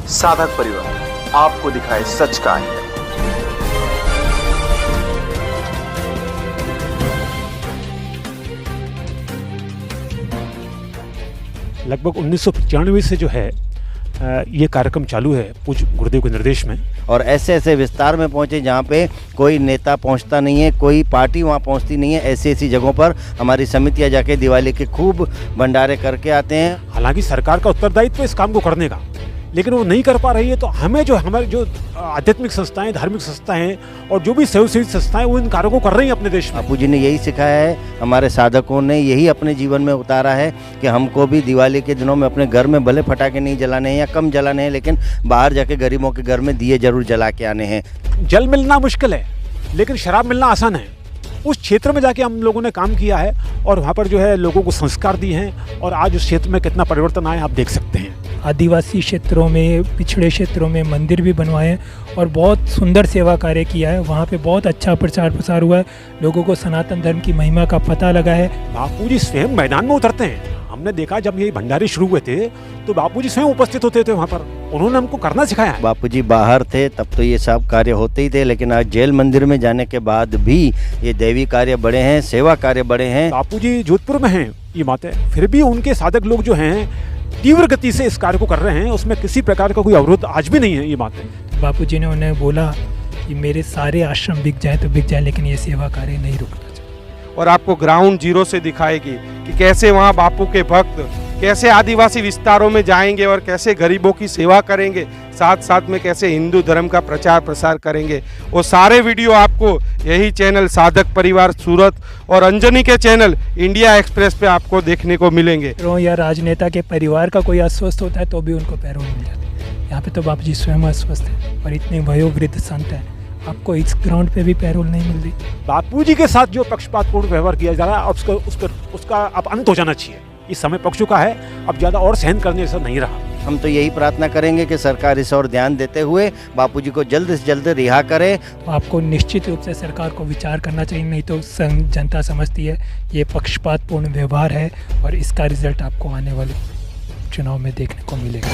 साधक परिवार आपको दिखाए सच का आईना। लगभग 1995 से जो है ये कार्यक्रम चालू है पूज्य गुरुदेव के निर्देश में। और ऐसे ऐसे विस्तार में पहुंचे जहां पे कोई नेता पहुंचता नहीं है, कोई पार्टी वहां पहुंचती नहीं है। ऐसी ऐसी जगहों पर हमारी समितियां जाके दिवाली के खूब भंडारे करके आते हैं। हालांकि सरकार का उत्तरदायित्व इस काम को करने का, लेकिन वो नहीं कर पा रही है। तो हमें जो हमारे जो आध्यात्मिक संस्थाएं, धार्मिक संस्थाएं और जो भी सेवासेवी संस्थाएं वो इन कार्यों को कर रही हैं अपने देश में। बापू जी ने यही सिखाया है, हमारे साधकों ने यही अपने जीवन में उतारा है कि हमको भी दिवाली के दिनों में अपने घर में भले पटाखे नहीं जलाने हैं या कम जलाने हैं, लेकिन बाहर जाके गरीबों के घर में दिए जरूर जला के आने हैं। जल मिलना मुश्किल है, लेकिन शराब मिलना आसान है। उस क्षेत्र में जाके हम लोगों ने काम किया है और वहाँ पर जो है लोगों को संस्कार दिए हैं और आज उस क्षेत्र में कितना परिवर्तन आया आप देख सकते हैं। आदिवासी क्षेत्रों में, पिछड़े क्षेत्रों में मंदिर भी बनवाए हैं और बहुत सुंदर सेवा कार्य किया है। वहाँ पे बहुत अच्छा प्रचार प्रसार हुआ है, लोगों को सनातन धर्म की महिमा का पता लगा है। बापूजी स्वयं मैदान में उतरते हैं। हमने देखा जब ये भंडारे शुरू हुए थे तो बापूजी स्वयं उपस्थित होते थे वहाँ पर, उन्होंने हमको करना सिखाया है। बापूजी बाहर थे तब तो ये सब कार्य होते ही थे, लेकिन आज जेल मंदिर में जाने के बाद भी ये दैवी कार्य बड़े हैं, सेवा कार्य बड़े हैं। बापूजी जोधपुर में हैं ये बात है, फिर भी उनके साधक लोग जो हैं तीव्र गति से इस कार्य को कर रहे हैं, उसमें किसी प्रकार का कोई अवरोध आज भी नहीं है। ये बात है बापूजी ने उन्हें बोला कि मेरे सारे आश्रम बिक जाए तो बिक जाए, लेकिन ये सेवा कार्य नहीं रुकना चाहिए। और आपको ग्राउंड जीरो से दिखाएगी कि कैसे वहाँ बापू के भक्त कैसे आदिवासी विस्तारों में जाएंगे और कैसे गरीबों की सेवा करेंगे, साथ साथ में कैसे हिंदू धर्म का प्रचार प्रसार करेंगे। वो सारे वीडियो आपको यही चैनल साधक परिवार सूरत और अंजनी के चैनल इंडिया एक्सप्रेस पे आपको देखने को मिलेंगे। या राजनेता के परिवार का कोई अस्वस्थ होता है तो भी उनको पैरोल मिल जाते हैं। यहाँ पे तो बापू जी स्वयं अस्वस्थ है और इतने वयोवृद्ध संत हैं, आपको इस ग्राउंड पे भी पैरोल नहीं मिल रही। बापूजी के साथ जो पक्षपातपूर्ण व्यवहार किया जा रहा है उसका अब अंत हो जाना चाहिए। इस समय पक चुका है, अब ज़्यादा और सहन करने से नहीं रहा। हम तो यही प्रार्थना करेंगे कि सरकार इस और ध्यान देते हुए बापूजी को जल्द से जल्द रिहा करे। आपको निश्चित रूप से सरकार को विचार करना चाहिए, नहीं तो जनता समझती है ये पक्षपातपूर्ण व्यवहार है और इसका रिजल्ट आपको आने वाले चुनाव में देखने को मिलेगा।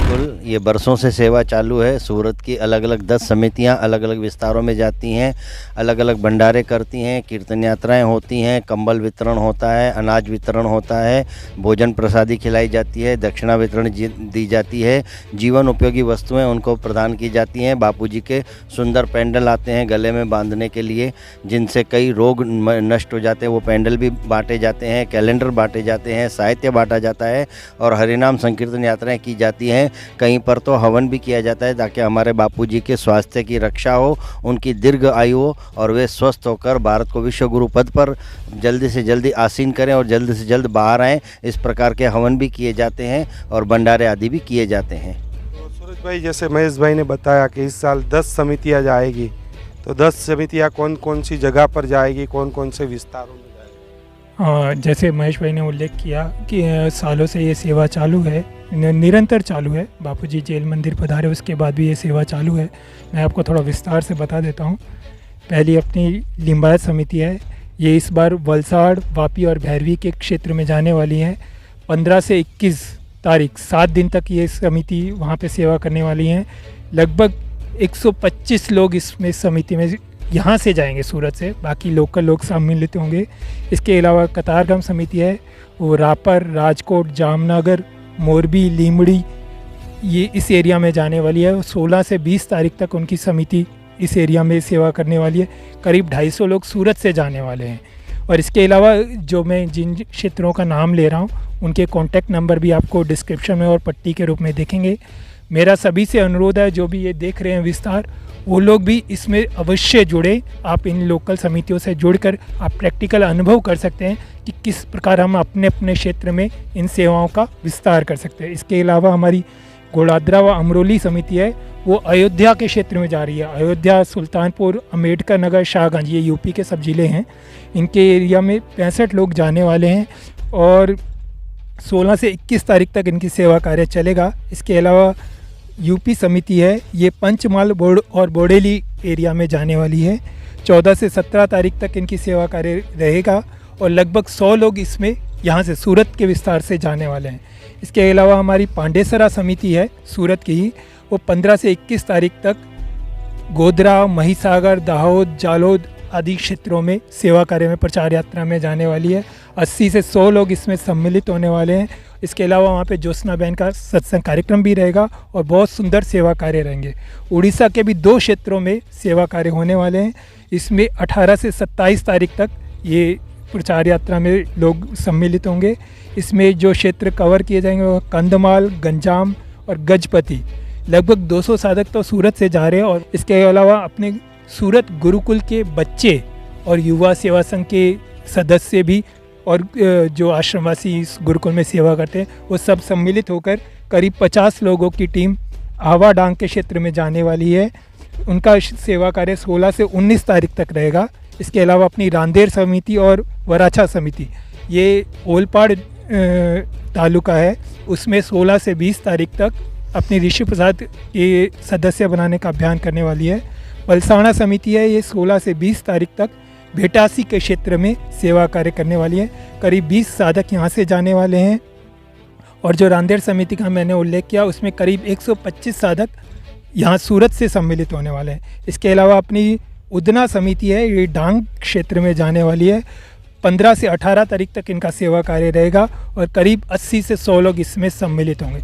बिल्कुल, ये बरसों से सेवा चालू है। सूरत की अलग अलग 10 समितियां अलग अलग विस्तारों में जाती हैं, अलग अलग भंडारे करती हैं, कीर्तन यात्राएं होती हैं, कंबल वितरण होता है, अनाज वितरण होता है, भोजन प्रसादी खिलाई जाती है, दक्षिणा वितरण दी जाती है, जीवन उपयोगी वस्तुएं उनको प्रदान की जाती हैं। बापूजी के सुंदर पैंडल आते हैं गले में बांधने के लिए, जिनसे कई रोग नष्ट हो जाते हैं। वो पैंडल भी बांटे जाते हैं, कैलेंडर बांटे जाते हैं, साहित्य बांटा जाता है और हरिनाम संकीर्तन यात्राएं की जाती हैं। कहीं पर तो हवन भी किया जाता है ताकि हमारे बापूजी के स्वास्थ्य की रक्षा हो, उनकी दीर्घ आयु हो और वे स्वस्थ होकर भारत को विश्व गुरु पद पर जल्दी से जल्दी आसीन करें और जल्द से जल्द बाहर आएँ। इस प्रकार के हवन भी किए जाते हैं और भंडारे आदि भी किए जाते हैं। तो सूरज भाई, जैसे महेश भाई ने बताया कि इस साल 10 समितियाँ जाएगी, तो 10 समितियाँ कौन कौन सी जगह पर जाएगी, कौन कौन से विस्तारों में? जैसे महेश भाई ने उल्लेख किया कि सालों से ये सेवा चालू है, निरंतर चालू है। बापूजी जेल मंदिर पधारे उसके बाद भी ये सेवा चालू है। मैं आपको थोड़ा विस्तार से बता देता हूँ। पहली अपनी लिंबायत समिति है, ये इस बार वलसाड़, वापी और भैरवी के क्षेत्र में जाने वाली है। 15 से 21 तारीख 7 दिन तक ये समिति वहाँ पे सेवा करने वाली है। लगभग 125 लोग इसमें समिति में यहाँ से जाएंगे सूरत से, बाकी लोकल लोग सम्मिलित होंगे। इसके अलावा कतारगाम समिति है, वो रापर, राजकोट, जामनगर, मोरबी, लीमड़ी ये इस एरिया में जाने वाली है। 16 से 20 तारीख तक उनकी समिति इस एरिया में सेवा करने वाली है। करीब 250 लोग सूरत से जाने वाले हैं। और इसके अलावा जो मैं जिन क्षेत्रों का नाम ले रहा हूँ उनके कॉन्टैक्ट नंबर भी आपको डिस्क्रिप्शन में और पट्टी के रूप में देखेंगे। मेरा सभी से अनुरोध है, जो भी ये देख रहे हैं विस्तार, वो लोग भी इसमें अवश्य जुड़े। आप इन लोकल समितियों से जुड़कर आप प्रैक्टिकल अनुभव कर सकते हैं कि किस प्रकार हम अपने अपने क्षेत्र में इन सेवाओं का विस्तार कर सकते हैं। इसके अलावा हमारी गोलाद्रा व अमरोली समिति है, वो अयोध्या के क्षेत्र में जा रही है। अयोध्या, सुल्तानपुर, अम्बेडकर नगर, शाहगंज, ये यूपी के सब ज़िले हैं। इनके एरिया में 65 लोग जाने वाले हैं और 16 से 21 तारीख तक इनकी सेवा कार्य चलेगा। इसके अलावा यूपी समिति है, ये पंचमहाल और बोडेली एरिया में जाने वाली है। 14 से 17 तारीख तक इनकी सेवा कार्य रहेगा और लगभग 100 लोग इसमें यहाँ से सूरत के विस्तार से जाने वाले हैं। इसके अलावा हमारी पांडेसरा समिति है सूरत की ही, वो 15 से 21 तारीख तक गोधरा, महिसागर, दाहोद, जालोद आदि क्षेत्रों में सेवा कार्य में प्रचार यात्रा में जाने वाली है। 80 से 100 लोग इसमें सम्मिलित होने वाले हैं। इसके अलावा वहाँ पे ज्योत्सना बहन का सत्संग कार्यक्रम भी रहेगा और बहुत सुंदर सेवा कार्य रहेंगे। उड़ीसा के भी 2 क्षेत्रों में सेवा कार्य होने वाले हैं। इसमें 18 से 27 तारीख तक ये प्रचार यात्रा में लोग सम्मिलित होंगे। इसमें जो क्षेत्र कवर किए जाएंगे वो कंधमाल, गंजाम और गजपति। लगभग 200 साधक तो सूरत से जा रहे हैं और इसके अलावा अपने सूरत गुरुकुल के बच्चे और युवा सेवा संघ के सदस्य भी और जो आश्रमवासी इस गुरुकुल में सेवा करते हैं वो सब सम्मिलित होकर करीब 50 लोगों की टीम आवा डांग के क्षेत्र में जाने वाली है। उनका सेवा कार्य 16 से 19 तारीख तक रहेगा। इसके अलावा अपनी रांदेर समिति और वराछा समिति, ये ओलपाड़ तालुका है, उसमें 16 से 20 तारीख तक अपनी ऋषि प्रसाद के सदस्य बनाने का अभियान करने वाली है। पलसाना समिति है, ये 16 से 20 तारीख तक भेटासी के क्षेत्र में सेवा कार्य करने वाली है। करीब 20 साधक यहाँ से जाने वाले हैं। और जो रांदेर समिति का मैंने उल्लेख किया उसमें करीब 125 साधक यहाँ सूरत से सम्मिलित होने वाले हैं। इसके अलावा अपनी उदना समिति है, ये डांग क्षेत्र में जाने वाली है। 15 से 18 तारीख तक इनका सेवा कार्य रहेगा और करीब 80 से 100 लोग इसमें सम्मिलित होंगे।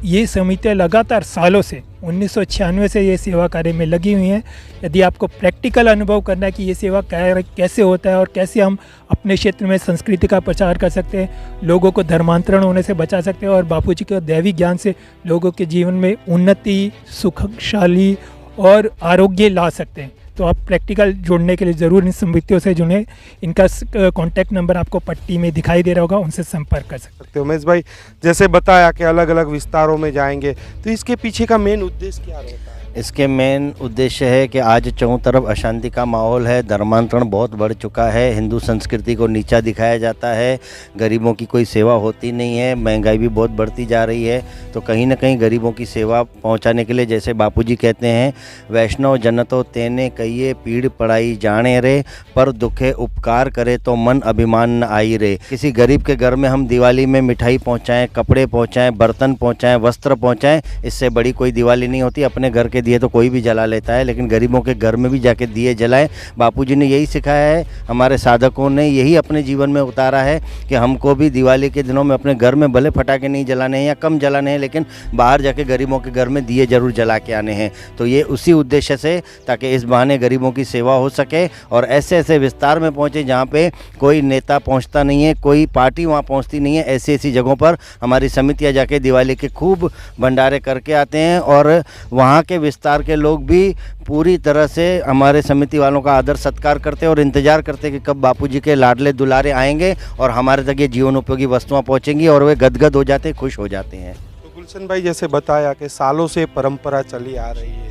ये समितियाँ लगातार सालों से 1996 से ये सेवा कार्य में लगी हुई हैं। यदि आपको प्रैक्टिकल अनुभव करना है कि ये सेवा कैसे होता है और कैसे हम अपने क्षेत्र में संस्कृति का प्रचार कर सकते हैं, लोगों को धर्मांतरण होने से बचा सकते हैं और बापूजी के दैवी ज्ञान से लोगों के जीवन में उन्नति, सुखशाली और आरोग्य ला सकते हैं, तो आप प्रैक्टिकल जुड़ने के लिए ज़रूर इन समितियों से जुड़ें। इनका कॉन्टैक्ट नंबर आपको पट्टी में दिखाई दे रहा होगा, उनसे संपर्क कर सकते उमेश भाई, जैसे बताया कि अलग अलग विस्तारों में जाएंगे, तो इसके पीछे का मेन उद्देश्य क्या रहता है? इसके मेन उद्देश्य है कि आज चारों तरफ अशांति का माहौल है, धर्मांतरण बहुत बढ़ चुका है, हिंदू संस्कृति को नीचा दिखाया जाता है, गरीबों की कोई सेवा होती नहीं है, महंगाई भी बहुत बढ़ती जा रही है। तो कहीं ना कहीं गरीबों की सेवा पहुंचाने के लिए, जैसे बापूजी कहते हैं, वैष्णव जनतो तेने कहिए पीड़ पड़ाई जाने रे, पर दुखे उपकार करे तो मन अभिमान न आई रे। किसी गरीब के घर में हम दिवाली में मिठाई पहुँचाएँ, कपड़े पहुँचाएँ, बर्तन पहुँचाएँ, वस्त्र पहुँचाएँ, इससे बड़ी कोई दिवाली नहीं होती। अपने घर के दिए तो कोई भी जला लेता है, लेकिन गरीबों के घर में भी जाके दिए जलाएं। बापूजी ने यही सिखाया है, हमारे साधकों ने यही अपने जीवन में उतारा है कि हमको भी दिवाली के दिनों में अपने घर में भले पटाखे नहीं जलाने हैं या कम जलाने हैं, लेकिन बाहर जाके गरीबों के घर में दिए जरूर जला के आने हैं। तो ये उसी उद्देश्य से, ताकि इस बहाने गरीबों की सेवा हो सके और ऐसे ऐसे विस्तार में पहुँचे जहाँ पे कोई नेता पहुँचता नहीं है, कोई पार्टी वहाँ पहुँचती नहीं है। ऐसी ऐसी जगहों पर हमारी समितियाँ जाके दिवाली के खूब भंडारे करके आते हैं और वहाँ के विस्तार के लोग भी पूरी तरह से हमारे समिति वालों का आदर सत्कार करते हैं और इंतजार करते हैं कि कब बापूजी के लाडले दुलारे आएंगे और हमारे तक ये जीवन उपयोगी वस्तुएं पहुंचेंगी, और वे गदगद हो जाते हैं, खुश हो जाते हैं। तो गुलशन भाई, जैसे बताया कि सालों से परंपरा चली आ रही है।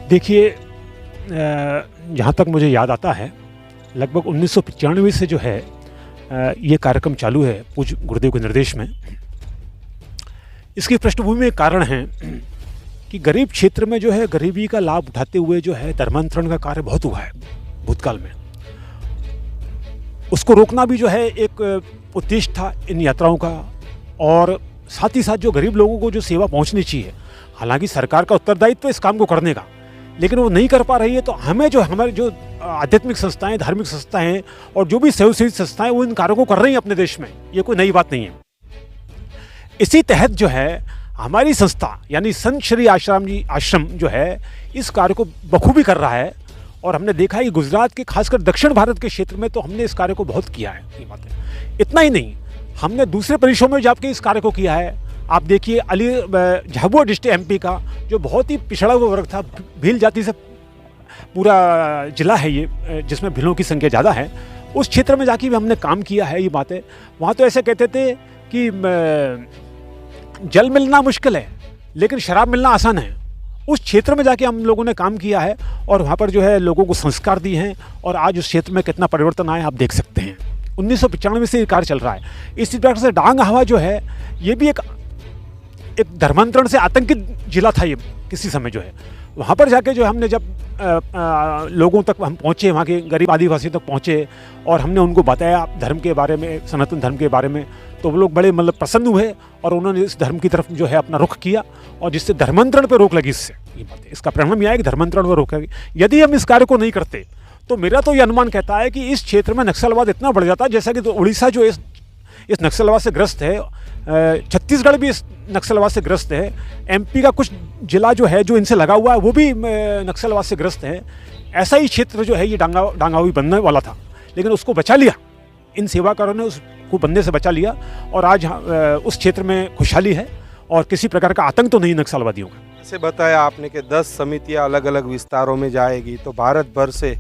देखिए, जहाँ तक मुझे याद आता है, लगभग 1995 से जो है ये कार्यक्रम चालू है पूज्य गुरुदेव के निर्देश में। इसकी पृष्ठभूमि में कारण है कि गरीब क्षेत्र में जो है गरीबी का लाभ उठाते हुए जो है धर्मांतरण का कार्य बहुत हुआ है भूतकाल में। उसको रोकना भी जो है एक उद्देश्य था इन यात्राओं का, और साथ ही साथ जो गरीब लोगों को जो सेवा पहुंचनी चाहिए, हालांकि सरकार का उत्तरदायित्व इस काम को करने का, लेकिन वो नहीं कर पा रही है। तो हमें जो हमारे जो आध्यात्मिक संस्थाएं, धार्मिक संस्थाएं और जो भी सेवाभावी संस्थाएं वो इन कार्यों को कर रही हैं अपने देश में, ये कोई नई बात नहीं है। इसी तहत जो है हमारी संस्था यानी संत श्री आश्रम जो है इस कार्य को बखूबी कर रहा है। और हमने देखा है कि गुजरात के खासकर दक्षिण भारत के क्षेत्र में तो हमने इस कार्य को बहुत किया है। ये बात है। इतना ही नहीं, हमने दूसरे प्रदेशों में जाके इस कार्य को किया है। आप देखिए झाबुआ डिस्ट्रिक्ट MP का जो बहुत ही पिछड़ा हुआ वर्ग था, भील जाति से पूरा जिला है ये, जिसमें भीलों की संख्या ज़्यादा है, उस क्षेत्र में जाके भी हमने काम किया है। ये बातें वहाँ तो ऐसे कहते थे कि जल मिलना मुश्किल है लेकिन शराब मिलना आसान है। उस क्षेत्र में जाके हम लोगों ने काम किया है और वहाँ पर जो है लोगों को संस्कार दिए हैं, और आज उस क्षेत्र में कितना परिवर्तन आया आप देख सकते हैं। 1995 से ये कार्य चल रहा है। इसी प्रकार से डांग हवा जो है ये भी एक धर्मांतरण से आतंकित जिला था। ये किसी समय जो है वहाँ पर जाके जो हमने जब लोगों तक हम पहुँचे, वहाँ के गरीब आदिवासियों तक पहुँचे और हमने उनको बताया धर्म के बारे में, सनातन धर्म के बारे में, तो वो लोग बड़े मतलब प्रसन्न हुए और उन्होंने इस धर्म की तरफ जो है अपना रुख किया, और जिससे धर्मांतरण पर रोक लगी। इससे ये बात है, इसका परिणाम यह है कि धर्मांतरण पर रोक लगी। यदि हम इस कार्य को नहीं करते तो मेरा तो ये अनुमान कहता है कि इस क्षेत्र में नक्सलवाद इतना बढ़ जाता है, जैसा कि तो उड़ीसा जो इस नक्सलवाद से ग्रस्त है, छत्तीसगढ़ भी इस नक्सलवाद से ग्रस्त है, एमपी का कुछ जिला जो है जो इनसे लगा हुआ है वो भी नक्सलवाद से ग्रस्त है। ऐसा ही क्षेत्र जो है ये डांगावी बनने वाला था, लेकिन उसको बचा लिया, इन सेवाकारों ने उसको बनने से बचा लिया, और आज उस क्षेत्र में खुशहाली है और किसी प्रकार का आतंक तो नहीं नक्सलवादियों का। जैसे बताया आपने कि 10 समितियां अलग अलग विस्तारों में जाएगी, तो भारत भर से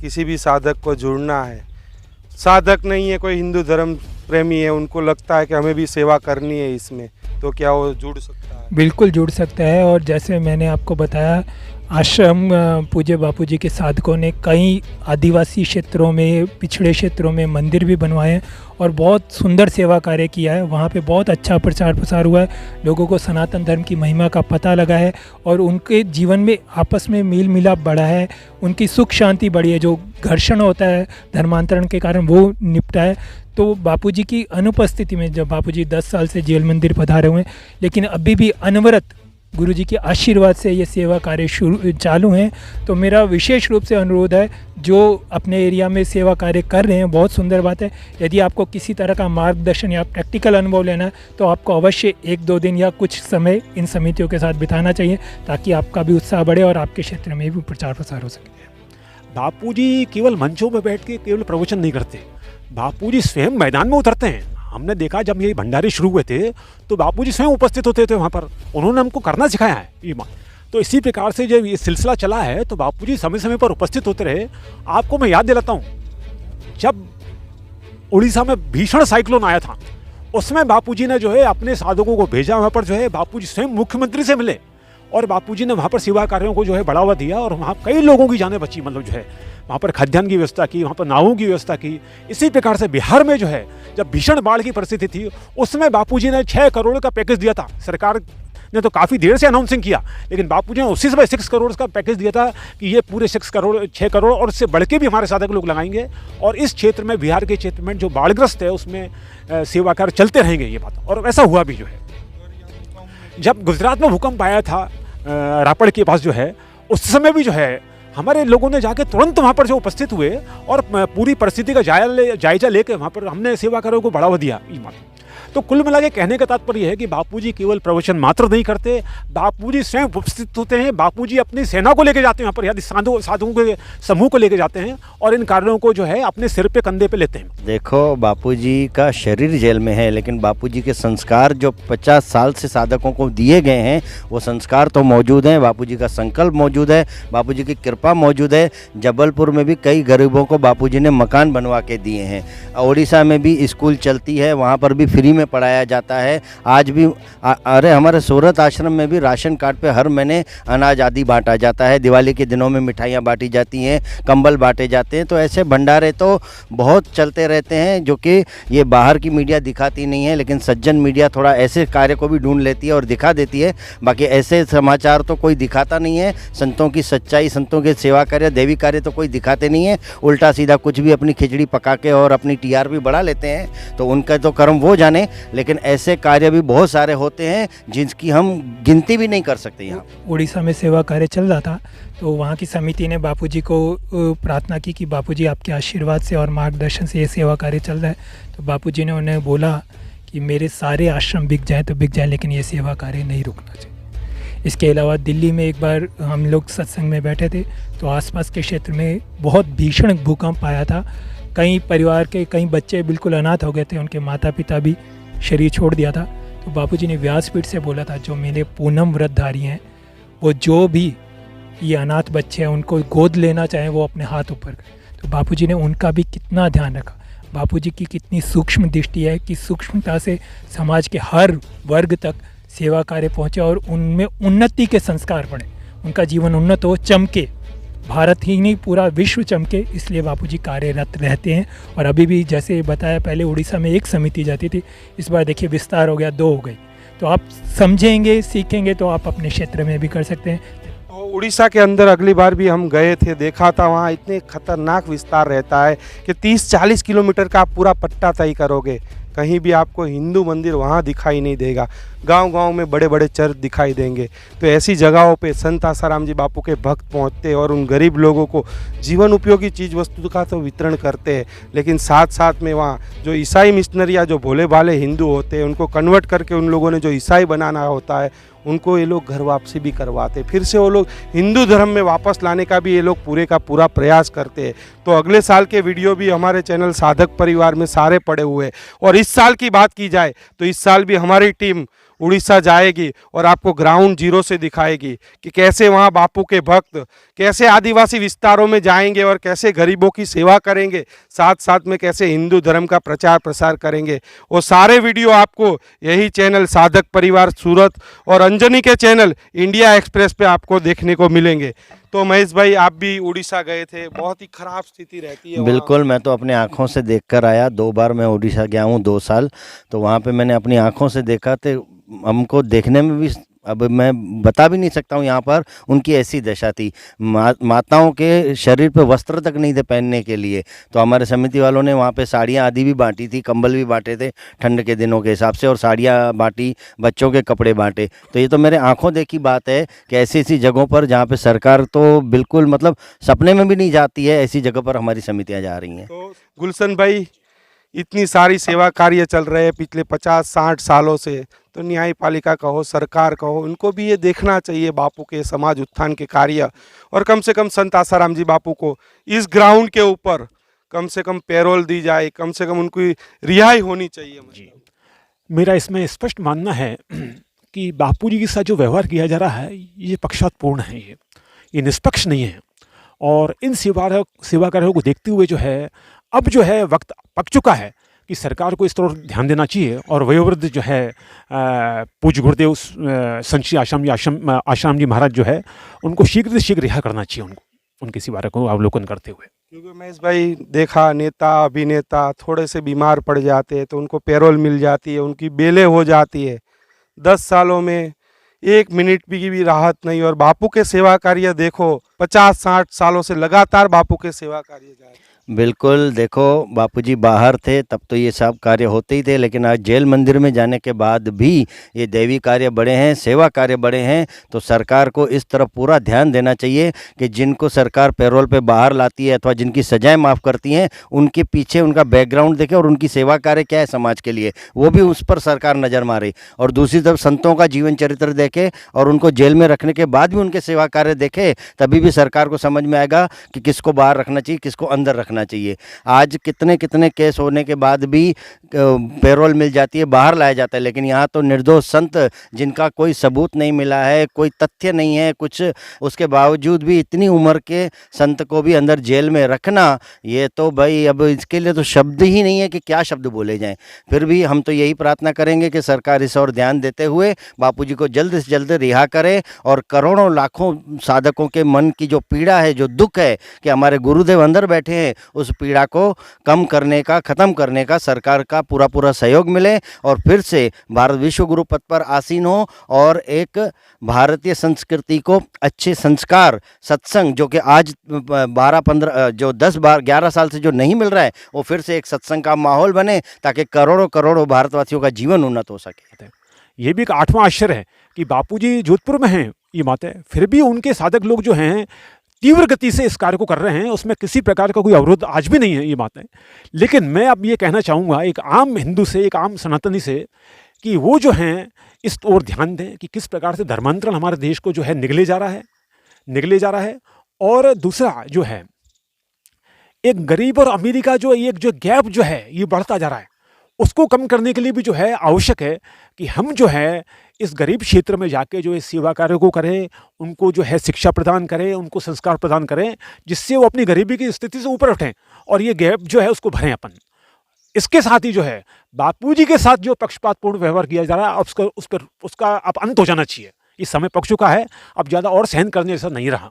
किसी भी साधक को जुड़ना है, साधक नहीं है, कोई हिंदू धर्म प्रेमी है, उनको लगता है कि हमें भी सेवा करनी है इसमें, तो क्या वो जुड़ सकता है? बिल्कुल जुड़ सकता है। और जैसे मैंने आपको बताया, आश्रम पूज्य बापू जी के साधकों ने कई आदिवासी क्षेत्रों में, पिछड़े क्षेत्रों में मंदिर भी बनवाए हैं और बहुत सुंदर सेवा कार्य किया है। वहाँ पे बहुत अच्छा प्रचार प्रसार हुआ है, लोगों को सनातन धर्म की महिमा का पता लगा है और उनके जीवन में आपस में मेल मिलाप बढ़ा है, उनकी सुख शांति बढ़ी है। जो घर्षण होता है धर्मांतरण के कारण वो निपटा है। तो बापूजी की अनुपस्थिति में, जब बापूजी 10 साल से जेल मंदिर पधारे हुए हैं, लेकिन अभी भी अनवरत गुरुजी के आशीर्वाद से ये सेवा कार्य चालू हैं। तो मेरा विशेष रूप से अनुरोध है, जो अपने एरिया में सेवा कार्य कर रहे हैं, बहुत सुंदर बात है। यदि आपको किसी तरह का मार्गदर्शन या प्रैक्टिकल अनुभव लेना है तो आपको अवश्य 1-2 दिन या कुछ समय इन समितियों के साथ बिताना चाहिए, ताकि आपका भी उत्साह बढ़े और आपके क्षेत्र में भी प्रचार प्रसार हो सके। बापूजी केवल मंचों में बैठ के केवल प्रवचन नहीं करते, बापूजी स्वयं मैदान में उतरते हैं। हमने देखा जब ये भंडारे शुरू हुए थे तो बापूजी स्वयं उपस्थित होते थे वहाँ पर, उन्होंने हमको करना सिखाया है ये बात। तो इसी प्रकार से जब ये सिलसिला चला है तो बापूजी समय समय पर उपस्थित होते रहे। आपको मैं याद दिलाता हूँ, जब उड़ीसा में भीषण साइक्लोन आया था, उसमें बापूजी ने जो है अपने साधकों को भेजा, वहाँ पर जो है बापूजी स्वयं मुख्यमंत्री से मिले और बापूजी ने वहाँ पर सेवा कार्यों को जो है बढ़ावा दिया और वहाँ कई लोगों की जानें बची। मतलब जो है वहाँ पर खाद्यान्न की व्यवस्था की, वहाँ पर नावों की व्यवस्था की। इसी प्रकार से बिहार में जो है जब भीषण बाढ़ की परिस्थिति थी, उसमें बापूजी ने 6 करोड़ का पैकेज दिया था। सरकार ने तो काफ़ी देर से अनाउंसिंग किया, लेकिन बापूजी ने उसी समय 6 करोड़ का पैकेज दिया था कि ये पूरे 6 करोड़ और इससे बढ़ के भी हमारे साधक लोग लगाएंगे और इस क्षेत्र में, बिहार के क्षेत्र में जो बाढ़ग्रस्त है उसमें सेवा कार्य चलते रहेंगे ये बात। और वैसा हुआ भी जो है। जब गुजरात में भूकंप आया था रापड़ के पास जो है, उस समय भी जो है हमारे लोगों ने जाके तुरंत वहाँ पर जो उपस्थित हुए और पूरी परिस्थिति का जायजा लेकर वहाँ पर हमने सेवा कार्यों को बढ़ावा दिया। तो कुल मिला के कहने का तात्पर्य है कि बापूजी केवल प्रवचन मात्र नहीं करते, बापूजी स्वयं उपस्थित होते हैं। बापूजी अपनी सेना को लेकर जाते हैं वहाँ पर, यदि साधुओं के समूह को लेकर जाते हैं और इन कार्यों को जो है अपने सिर पे, कंधे पे लेते हैं। देखो, बापूजी का शरीर जेल में है, लेकिन बापूजी के संस्कार जो 50 साल से साधकों को दिए गए हैं वो संस्कार तो मौजूद हैं। बापूजी का संकल्प मौजूद है, बापूजी की कृपा मौजूद है। जबलपुर में भी कई गरीबों को बापूजी ने मकान बनवा के दिए हैं। उड़ीसा में भी स्कूल चलती है, वहाँ पर भी फ्री में पढ़ाया जाता है। आज भी अरे हमारे सूरत आश्रम में भी राशन कार्ड पे हर महीने अनाज आदि बांटा जाता है। दिवाली के दिनों में मिठाइयाँ बांटी जाती हैं, कंबल बांटे जाते हैं। तो ऐसे भंडारे तो बहुत चलते रहते हैं, जो कि ये बाहर की मीडिया दिखाती नहीं है, लेकिन सज्जन मीडिया थोड़ा ऐसे कार्य को भी ढूंढ लेती है और दिखा देती है। बाकी ऐसे समाचार तो कोई दिखाता नहीं है। संतों की सच्चाई, संतों के सेवा कार्य, देवी कार्य तो कोई दिखाते नहीं है। उल्टा सीधा कुछ भी अपनी खिचड़ी पका के और अपनी टीआरपी बढ़ा लेते हैं। तो उनका तो कर्म वो जाने, लेकिन ऐसे कार्य भी बहुत सारे होते हैं जिनकी हम गिनती भी नहीं कर सकते। यहाँ उड़ीसा में सेवा कार्य चल रहा था, तो वहाँ की समिति ने बापूजी को प्रार्थना की कि बापूजी आपके आशीर्वाद से और मार्गदर्शन से ये सेवा कार्य चल रहा है। तो बापूजी ने उन्हें बोला कि मेरे सारे आश्रम बिक जाएँ तो बिक जाएँ, लेकिन ये सेवा कार्य नहीं रुकना चाहिए। इसके अलावा दिल्ली में एक बार हम लोग सत्संग में बैठे थे, तो आसपास के क्षेत्र में बहुत भीषण भूकंप आया था। कई परिवार के कई बच्चे बिल्कुल अनाथ हो गए थे, उनके माता पिता भी शरीर छोड़ दिया था। तो बापूजी ने व्यासपीठ से बोला था, जो मेरे पूनम व्रतधारी हैं, वो जो भी ये अनाथ बच्चे हैं उनको गोद लेना चाहें वो अपने हाथ ऊपर करें। तो बापूजी ने उनका भी कितना ध्यान रखा। बापूजी की कितनी सूक्ष्म दृष्टि है कि सूक्ष्मता से समाज के हर वर्ग तक सेवा कार्य पहुँचे और उनमें उन्नति के संस्कार पड़े, उनका जीवन उन्नत हो, चमके, भारत ही नहीं पूरा विश्व चमके। इसलिए बापूजी कार्यरत रहते हैं। और अभी भी जैसे बताया, पहले उड़ीसा में 1 समिति जाती थी, इस बार देखिए विस्तार हो गया, 2 हो गई। तो आप समझेंगे, सीखेंगे तो आप अपने क्षेत्र में भी कर सकते हैं। तो उड़ीसा के अंदर अगली बार भी हम गए थे, देखा था वहाँ इतने खतरनाक विस्तार रहता है कि 30-40 किलोमीटर का आप पूरा पट्टा तय करोगे। कहीं भी आपको हिंदू मंदिर वहाँ दिखाई नहीं देगा। गांव-गांव में बड़े-बड़े चर्च दिखाई देंगे। तो ऐसी जगहों पे संत आसाराम जी बापू के भक्त पहुँचते हैं और उन गरीब लोगों को जीवन उपयोगी चीज़ वस्तु का तो वितरण करते हैं, लेकिन साथ-साथ में वहाँ जो ईसाई मिशनरी या जो भोले-भाले हिंदू होते हैं उनको कन्वर्ट करके उन लोगों ने जो ईसाई बनाना होता है उनको ये लोग घर वापसी भी करवाते, फिर से वो लोग हिंदू धर्म में वापस लाने का भी ये लोग पूरे का पूरा प्रयास करते हैं। तो अगले साल के वीडियो भी हमारे चैनल साधक परिवार में सारे पड़े हुए हैं। और इस साल की बात की जाए तो इस साल भी हमारी टीम उड़ीसा जाएगी और आपको ग्राउंड जीरो से दिखाएगी कि कैसे वहाँ बापू के भक्त कैसे आदिवासी विस्तारों में जाएंगे और कैसे गरीबों की सेवा करेंगे, साथ साथ में कैसे हिंदू धर्म का प्रचार प्रसार करेंगे। वो सारे वीडियो आपको यही चैनल साधक परिवार सूरत और अंजनी के चैनल इंडिया एक्सप्रेस पे आपको देखने को मिलेंगे। तो महेश भाई, आप भी उड़ीसा गए थे, बहुत ही खराब स्थिति रहती है बिल्कुल, मैं तो अपने आँखों से देखकर आया। 2 बार मैं उड़ीसा गया हूँ 2 साल, तो वहाँ पे मैंने अपनी आँखों से देखा। तो हमको देखने में भी, अब मैं बता भी नहीं सकता हूँ, यहाँ पर उनकी ऐसी दशा थी। माताओं के शरीर पे वस्त्र तक नहीं थे पहनने के लिए। तो हमारे समिति वालों ने वहाँ पे साड़ियाँ आदि भी बांटी थी, कंबल भी बांटे थे ठंड के दिनों के हिसाब से, और साड़ियाँ बांटी, बच्चों के कपड़े बांटे। तो ये तो मेरे आंखों देखी बात है कि ऐसी ऐसी जगहों पर जहाँ पे सरकार तो बिल्कुल मतलब सपने में भी नहीं जाती है, ऐसी जगह पर हमारी समितियाँ जा रही हैं। तो गुलशन भाई, इतनी सारी सेवा कार्य चल रहे हैं पिछले 50-60 सालों से, तो न्यायपालिका कहो, सरकार कहो, उनको भी ये देखना चाहिए बापू के समाज उत्थान के कार्य, और कम से कम संत आसाराम जी बापू को इस ग्राउंड के ऊपर कम से कम पैरोल दी जाए, कम से कम उनकी रिहाई होनी चाहिए। मेरा इसमें स्पष्ट मानना है कि बापू जी के साथ जो व्यवहार किया जा रहा है ये पक्षपातपूर्ण है, ये निष्पक्ष नहीं है। और इन सेवाकारों को देखते हुए जो है अब जो है वक्त पक चुका है कि सरकार को इस तरह ध्यान देना चाहिए और वयोवृद्ध जो है पूज्य गुरुदेव संत श्री आश्रम जी महाराज जो है उनको शीघ्र से शीघ्र रिहा करना चाहिए, उनकी सेवा को अवलोकन करते हुए। क्योंकि महेश भाई, देखा नेता अभिनेता थोड़े से बीमार पड़ जाते हैं तो उनको पैरोल मिल जाती है, उनकी बेलें हो जाती है, 10 सालों में 1 मिनट की भी राहत नहीं। और बापू के सेवा कार्य देखो, 50-60 सालों से लगातार बापू के सेवा कार्य जा रहे हैं। बिल्कुल, देखो बापूजी बाहर थे तब तो ये सब कार्य होते ही थे, लेकिन आज जेल मंदिर में जाने के बाद भी ये दैवी कार्य बड़े हैं, सेवा कार्य बड़े हैं। तो सरकार को इस तरफ पूरा ध्यान देना चाहिए कि जिनको सरकार पैरोल पे बाहर लाती है अथवा जिनकी सजाएं माफ़ करती हैं, उनके पीछे उनका बैकग्राउंड देखे और उनकी सेवा कार्य क्या है समाज के लिए, वो भी उस पर सरकार नज़र मारे। और दूसरी तरफ संतों का जीवन चरित्र देखे और उनको जेल में रखने के बाद भी उनके सेवा कार्य देखे, तभी भी सरकार को समझ में आएगा कि किसको बाहर रखना चाहिए, किसको अंदर रखना चाहिए। आज कितने कितने केस होने के बाद भी पैरोल मिल जाती है, बाहर लाया जाता है, लेकिन यहाँ तो निर्दोष संत जिनका कोई सबूत नहीं मिला है, कोई तथ्य नहीं है कुछ, उसके बावजूद भी इतनी उम्र के संत को भी अंदर जेल में रखना, ये तो भाई अब इसके लिए तो शब्द ही नहीं है कि क्या शब्द बोले जाएं। फिर भी हम तो यही प्रार्थना करेंगे कि सरकार इस ओर ध्यान देते हुए बापूजी को जल्द से जल्द रिहा करे और करोड़ों लाखों साधकों के मन की जो पीड़ा है, जो दुख है कि हमारे गुरुदेव अंदर बैठे हैं, उस पीड़ा को कम करने का, ख़त्म करने का सरकार का पूरा पूरा सहयोग मिले और फिर से भारत विश्व गुरु पद पर आसीन हो और एक भारतीय संस्कृति को अच्छे संस्कार, सत्संग जो कि आज 12-15 जो 10-11 साल से जो नहीं मिल रहा है, वो फिर से एक सत्संग का माहौल बने ताकि करोड़ों करोड़ों भारतवासियों का जीवन उन्नत हो सके। ये भी एक 8वां आश्चर्य है कि बापूजी जोधपुर में हैं, ये बात है, फिर भी उनके साधक लोग जो हैं तीव्र गति से इस कार्य को कर रहे हैं, उसमें किसी प्रकार का कोई अवरोध आज भी नहीं है, ये बात है। लेकिन मैं अब ये कहना चाहूँगा एक आम हिंदू से, एक आम सनातनी से, कि वो जो हैं इस ओर ध्यान दें कि किस प्रकार से धर्मांतरण हमारे देश को जो है निगले जा रहा है। और दूसरा जो है एक गरीब और अमीरी का जो गैप जो है ये बढ़ता जा रहा है, उसको कम करने के लिए भी जो है आवश्यक है कि हम जो है इस गरीब क्षेत्र में जाके जो है सेवा कार्यों को करें, उनको जो है शिक्षा प्रदान करें, उनको संस्कार प्रदान करें, जिससे वो अपनी गरीबी की स्थिति से ऊपर उठें और ये गैप जो है उसको भरें अपन। इसके साथ ही जो है बापूजी के साथ जो पक्षपातपूर्ण व्यवहार किया जा रहा है उसका अब अंत हो जाना चाहिए। इस समय पक चुका है, अब ज़्यादा और सहन करने जैसा नहीं रहा।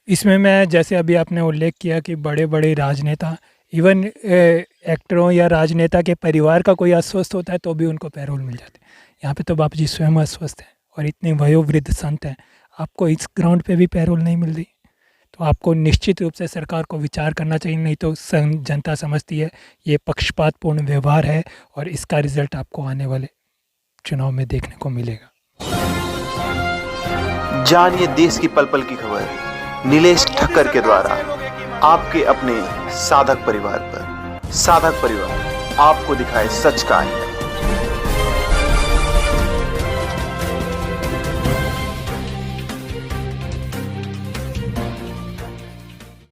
इसमें मैं, जैसे अभी आपने उल्लेख किया कि बड़े बड़े राजनेता, इवन एक्टरों या राजनेता के परिवार का कोई अस्वस्थ होता है तो भी उनको पैरोल मिल जाते हैं। यहाँ पे तो बापूजी स्वयं अस्वस्थ हैं और इतने वयोवृद्ध संत हैं, आपको इस ग्राउंड पे भी पैरोल नहीं मिल रही। तो आपको निश्चित रूप से सरकार को विचार करना चाहिए, नहीं तो जनता समझती है ये पक्षपातपूर्ण व्यवहार है और इसका रिजल्ट आपको आने वाले चुनाव में देखने को मिलेगा। जानिए देश की पल पल की खबर नीलेश ठक्कर के द्वारा आपके अपने साधक परिवार पर। साधक परिवार आपको दिखाए सच का आईना।